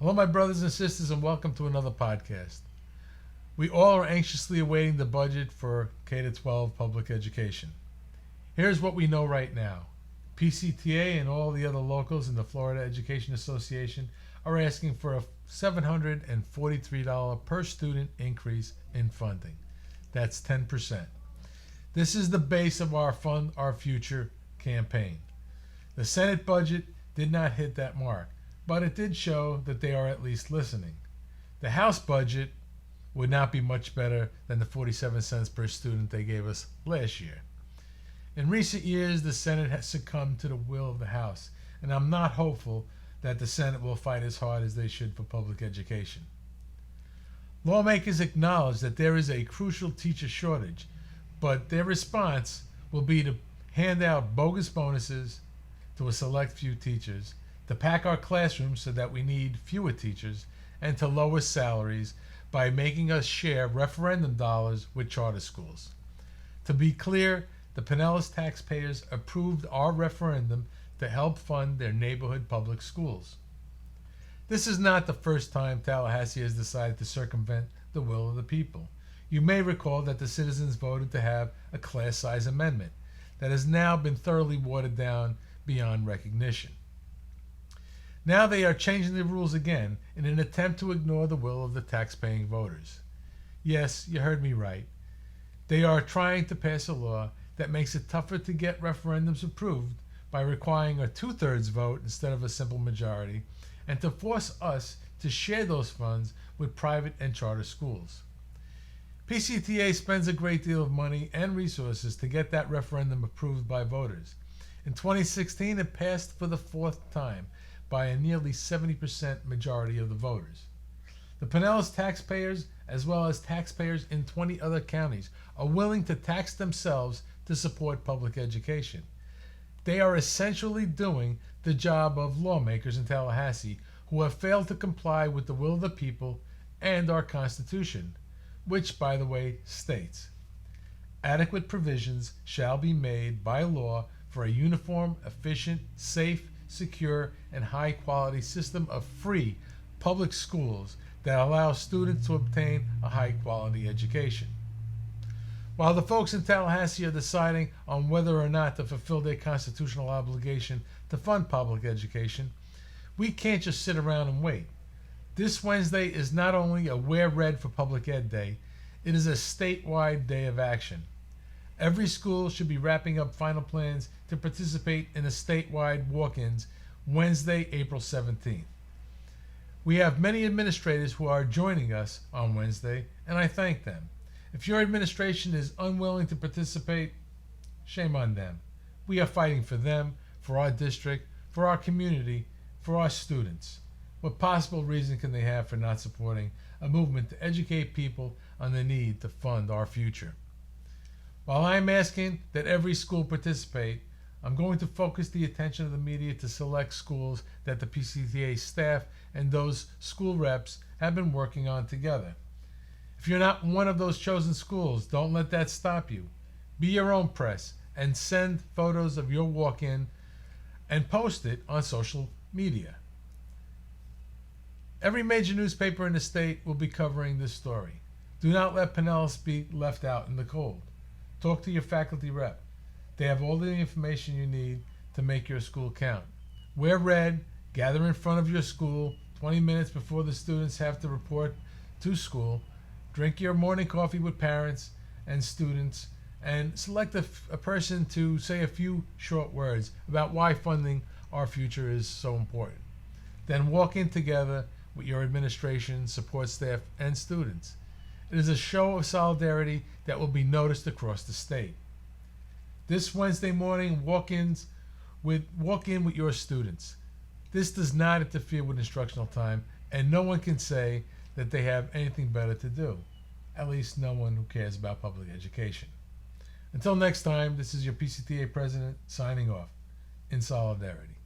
Hello, my brothers and sisters, and welcome to another podcast. We all are anxiously awaiting the budget for K 12 public education. Here's what we know right now. PCTA and all the other locals in the Florida Education Association are asking for a $743 per student increase in funding. That's 10%. This is the base of our Fund Our Future campaign. The Senate budget did not hit that mark, but it did show that they are at least listening. The House budget would not be much better than the 47 cents per student they gave us last year. In recent years, the Senate has succumbed to the will of the House, and I'm not hopeful that the Senate will fight as hard as they should for public education. Lawmakers acknowledge that there is a crucial teacher shortage, but their response will be to hand out bogus bonuses to a select few teachers, to pack our classrooms so that we need fewer teachers, and to lower salaries by making us share referendum dollars with charter schools. To be clear, the Pinellas taxpayers approved our referendum to help fund their neighborhood public schools. This is not the first time Tallahassee has decided to circumvent the will of the people. You may recall that the citizens voted to have a class size amendment that has now been thoroughly watered down beyond recognition. Now they are changing the rules again in an attempt to ignore the will of the tax-paying voters. Yes, you heard me right. They are trying to pass a law that makes it tougher to get referendums approved by requiring a two-thirds vote instead of a simple majority, and to force us to share those funds with private and charter schools. PCTA spends a great deal of money and resources to get that referendum approved by voters. In 2016, it passed for the fourth time by a nearly 70% majority of the voters. The Pinellas taxpayers, as well as taxpayers in 20 other counties, are willing to tax themselves to support public education. They are essentially doing the job of lawmakers in Tallahassee who have failed to comply with the will of the people and our Constitution, which, by the way, states, adequate provisions shall be made by law for a uniform, efficient, safe, secure, and high-quality system of free public schools that allow students to obtain a high-quality education. While the folks in Tallahassee are deciding on whether or not to fulfill their constitutional obligation to fund public education, we can't just sit around and wait. This Wednesday is not only a Wear Red for Public Ed Day, it is a statewide day of action. Every school should be wrapping up final plans to participate in the statewide walk-ins Wednesday, April 17th. We have many administrators who are joining us on Wednesday, and I thank them. If your administration is unwilling to participate, shame on them. We are fighting for them, for our district, for our community, for our students. What possible reason can they have for not supporting a movement to educate people on the need to fund our future? While I'm asking that every school participate, I'm going to focus the attention of the media to select schools that the PCTA staff and those school reps have been working on together. If you're not one of those chosen schools, don't let that stop you. Be your own press and send photos of your walk-in and post it on social media. Every major newspaper in the state will be covering this story. Do not let Pinellas be left out in the cold. Talk to your faculty rep. They have all the information you need to make your school count. Wear red, gather in front of your school 20 minutes before the students have to report to school. Drink your morning coffee with parents and students, and select a person to say a few short words about why funding our future is so important. Then walk in together with your administration, support staff, and students. It is a show of solidarity that will be noticed across the state. This Wednesday morning, walk in with your students. This does not interfere with instructional time, and no one can say that they have anything better to do. At least no one who cares about public education. Until next time, this is your PCTA president signing off in solidarity.